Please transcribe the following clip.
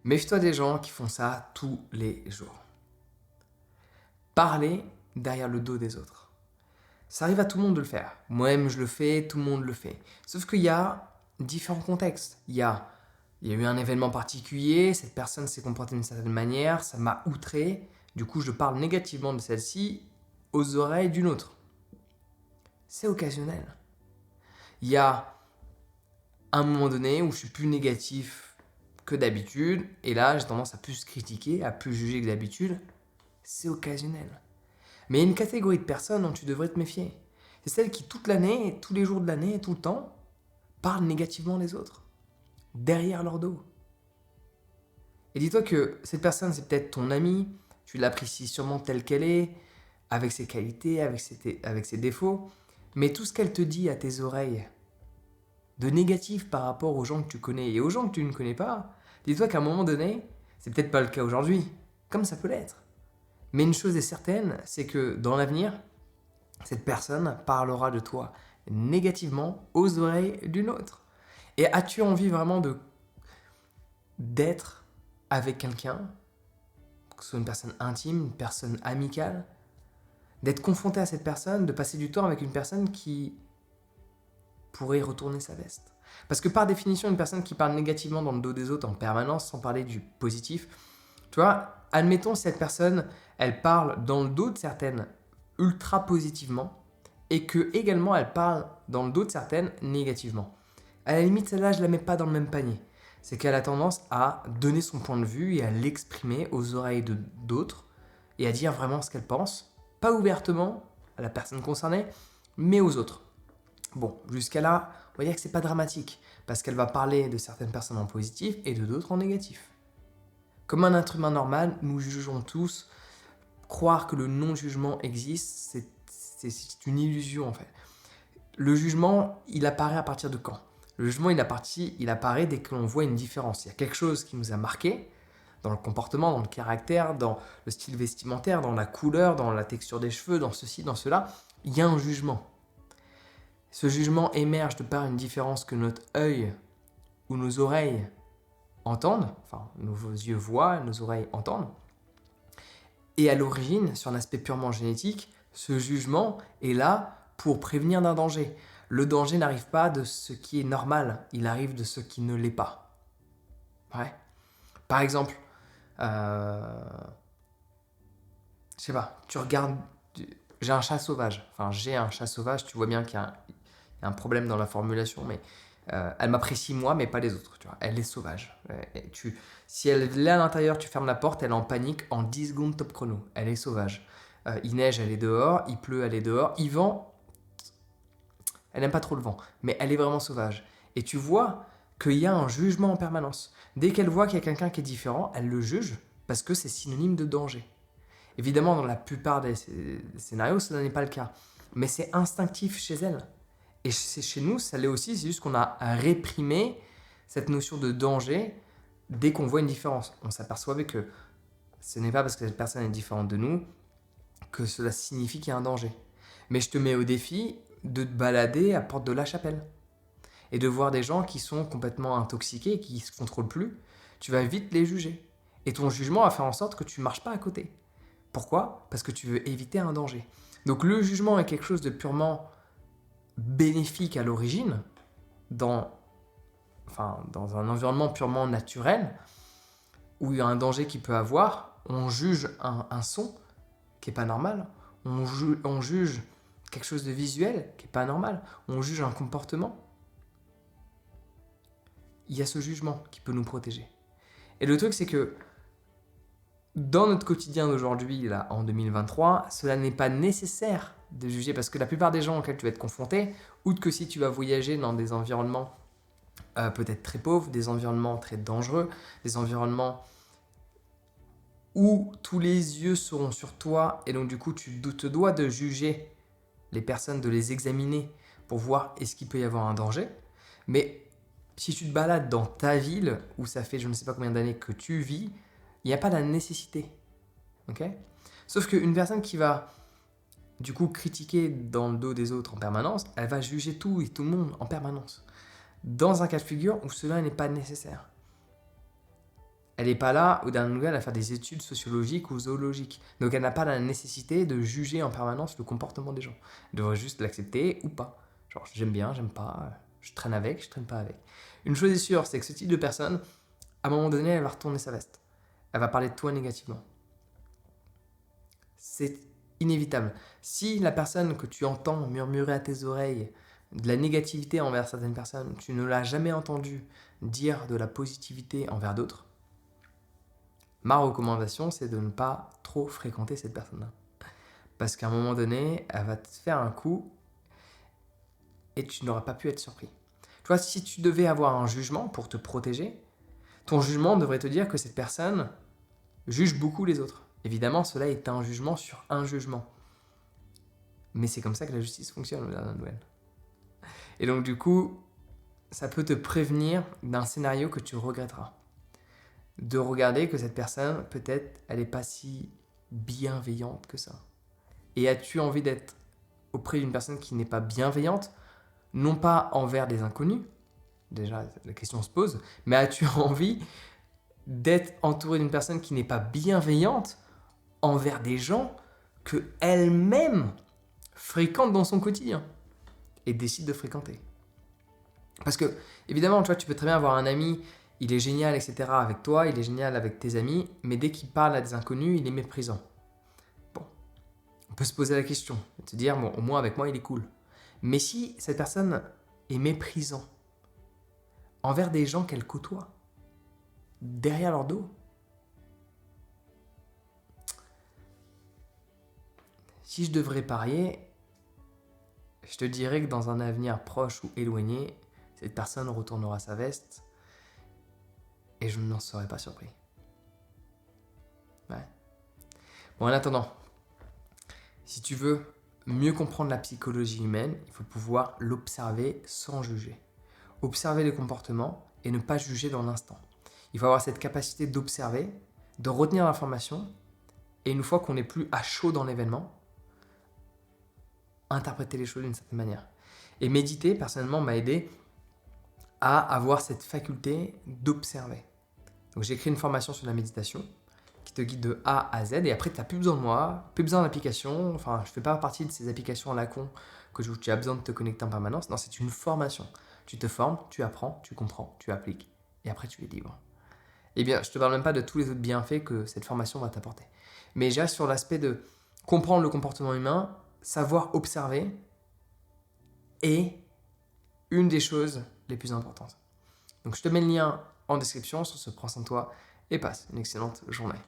Méfie-toi des gens qui font ça tous les jours. Parler derrière le dos des autres. Ça arrive à tout le monde de le faire. Moi-même, je le fais, tout le monde le fait. Sauf qu'il y a différents contextes. Il y a eu un événement particulier, cette personne s'est comportée d'une certaine manière, ça m'a outré. Du coup, je parle négativement de celle-ci aux oreilles d'une autre. C'est occasionnel. Il y a un moment donné où je suis plus négatif que d'habitude, et là, j'ai tendance à plus critiquer, à plus juger que d'habitude. C'est occasionnel. Mais il y a une catégorie de personnes dont tu devrais te méfier. C'est celles qui, toute l'année, tous les jours de l'année, tout le temps, parlent négativement des autres, derrière leur dos. Et dis-toi que cette personne, c'est peut-être ton ami, tu l'apprécies sûrement telle qu'elle est, avec ses qualités, avec ses défauts, mais tout ce qu'elle te dit à tes oreilles, de négatif par rapport aux gens que tu connais et aux gens que tu ne connais pas, dis-toi qu'à un moment donné, c'est peut-être pas le cas aujourd'hui, comme ça peut l'être. Mais une chose est certaine, c'est que dans l'avenir, cette personne parlera de toi négativement aux oreilles d'une autre. Et as-tu envie vraiment d'être avec quelqu'un, que ce soit une personne intime, une personne amicale, d'être confronté à cette personne, de passer du temps avec une personne qui pourrait retourner sa veste? Parce que par définition, une personne qui parle négativement dans le dos des autres en permanence, sans parler du positif, tu vois, admettons cette personne, elle parle dans le dos de certaines ultra positivement et que également elle parle dans le dos de certaines négativement. À la limite, celle-là, je ne la mets pas dans le même panier. C'est qu'elle a tendance à donner son point de vue et à l'exprimer aux oreilles d'autres et à dire vraiment ce qu'elle pense, pas ouvertement à la personne concernée, mais aux autres. Bon, jusqu'à là, on va dire que c'est pas dramatique, parce qu'elle va parler de certaines personnes en positif et de d'autres en négatif. Comme un être humain normal, nous jugeons tous. Croire que le non-jugement existe, c'est une illusion en fait. Le jugement, il apparaît à partir de quand? Le jugement, il apparaît dès que l'on voit une différence. Il y a quelque chose qui nous a marqué dans le comportement, dans le caractère, dans le style vestimentaire, dans la couleur, dans la texture des cheveux, dans ceci, dans cela. Il y a un jugement. Ce jugement émerge de par une différence que notre œil ou nos oreilles entendent, enfin nos yeux voient, nos oreilles entendent. Et à l'origine, sur un aspect purement génétique, ce jugement est là pour prévenir d'un danger. Le danger n'arrive pas de ce qui est normal, il arrive de ce qui ne l'est pas. Ouais. Par exemple, je sais pas, tu regardes, j'ai un chat sauvage, tu vois bien qu'il y a un problème dans la formulation, mais elle m'apprécie moi, mais pas les autres, tu vois. Elle est sauvage. Si elle est à l'intérieur, tu fermes la porte, elle est en panique en 10 secondes top chrono. Elle est sauvage. Il neige, elle est dehors. Il pleut, elle est dehors. Il vent, elle n'aime pas trop le vent, mais elle est vraiment sauvage. Et tu vois qu'il y a un jugement en permanence. Dès qu'elle voit qu'il y a quelqu'un qui est différent, elle le juge parce que c'est synonyme de danger. Évidemment, dans la plupart des scénarios, ce n'est pas le cas. Mais c'est instinctif chez elle. Et chez nous, ça l'est aussi, c'est juste qu'on a réprimé cette notion de danger dès qu'on voit une différence. On s'aperçoit que ce n'est pas parce que cette personne est différente de nous que cela signifie qu'il y a un danger. Mais je te mets au défi de te balader à Porte de la Chapelle et de voir des gens qui sont complètement intoxiqués, qui ne se contrôlent plus. Tu vas vite les juger. Et ton jugement va faire en sorte que tu ne marches pas à côté. Pourquoi? Parce que tu veux éviter un danger. Donc le jugement est quelque chose de purement bénéfique à l'origine, dans un environnement purement naturel, où il y a un danger qu'il peut avoir, on juge un son qui n'est pas normal, on juge quelque chose de visuel qui n'est pas normal, on juge un comportement. Il y a ce jugement qui peut nous protéger. Et le truc, c'est que dans notre quotidien d'aujourd'hui, là, en 2023, cela n'est pas nécessaire de juger, parce que la plupart des gens auxquels tu vas être confronté, outre que si tu vas voyager dans des environnements peut-être très pauvres, des environnements très dangereux, des environnements où tous les yeux seront sur toi, et donc du coup tu te dois de juger les personnes, de les examiner pour voir est-ce qu'il peut y avoir un danger. Mais si tu te balades dans ta ville, où ça fait je ne sais pas combien d'années que tu vis, il n'y a pas la nécessité. Okay? Sauf qu'une personne qui va du coup critiquer dans le dos des autres en permanence, elle va juger tout et tout le monde en permanence. Dans un cas de figure où cela n'est pas nécessaire. Elle n'est pas là, aux dernières nouvelles, à faire des études sociologiques ou zoologiques. Donc elle n'a pas la nécessité de juger en permanence le comportement des gens. Elle devrait juste l'accepter ou pas. Genre, j'aime bien, j'aime pas, je traîne avec, je traîne pas avec. Une chose est sûre, c'est que ce type de personne, à un moment donné, elle va retourner sa veste. Elle va parler de toi négativement. C'est inévitable. Si la personne que tu entends murmurer à tes oreilles de la négativité envers certaines personnes, tu ne l'as jamais entendu dire de la positivité envers d'autres, ma recommandation, c'est de ne pas trop fréquenter cette personne-là. Parce qu'à un moment donné, elle va te faire un coup et tu n'auras pas pu être surpris. Tu vois, si tu devais avoir un jugement pour te protéger, ton jugement devrait te dire que cette personne juge beaucoup les autres. Évidemment, cela est un jugement sur un jugement. Mais c'est comme ça que la justice fonctionne, au dernier Noël. Et donc, du coup, ça peut te prévenir d'un scénario que tu regretteras. De regarder que cette personne, peut-être, elle n'est pas si bienveillante que ça. Et as-tu envie d'être auprès d'une personne qui n'est pas bienveillante, non pas envers des inconnus, déjà la question se pose, mais as-tu envie d'être entouré d'une personne qui n'est pas bienveillante envers des gens que elle-même fréquente dans son quotidien et décide de fréquenter? Parce que, évidemment, tu vois, tu peux très bien avoir un ami, il est génial, etc. avec toi, il est génial avec tes amis, mais dès qu'il parle à des inconnus, il est méprisant. Bon, on peut se poser la question, et se dire, bon, au moins avec moi, il est cool. Mais si cette personne est méprisant envers des gens qu'elle côtoie, derrière leur dos, si je devrais parier, je te dirais que dans un avenir proche ou éloigné, cette personne retournera sa veste et je n'en serais pas surpris. Ouais. Bon, en attendant, si tu veux mieux comprendre la psychologie humaine, il faut pouvoir l'observer sans juger. Observer les comportements et ne pas juger dans l'instant. Il faut avoir cette capacité d'observer, de retenir l'information et une fois qu'on n'est plus à chaud dans l'événement, interpréter les choses d'une certaine manière. Et méditer, personnellement, m'a aidé à avoir cette faculté d'observer. Donc j'ai créé une formation sur la méditation qui te guide de A à Z et après tu n'as plus besoin de moi, plus besoin d'applications, enfin je ne fais pas partie de ces applications à la con que tu as besoin de te connecter en permanence, non c'est une formation. Tu te formes, tu apprends, tu comprends, tu appliques et après tu es libre. Eh bien je ne te parle même pas de tous les autres bienfaits que cette formation va t'apporter. Mais j'ai sur l'aspect de comprendre le comportement humain, savoir observer est une des choses les plus importantes. Donc je te mets le lien en description sur ce Prends soin de toi et passe une excellente journée.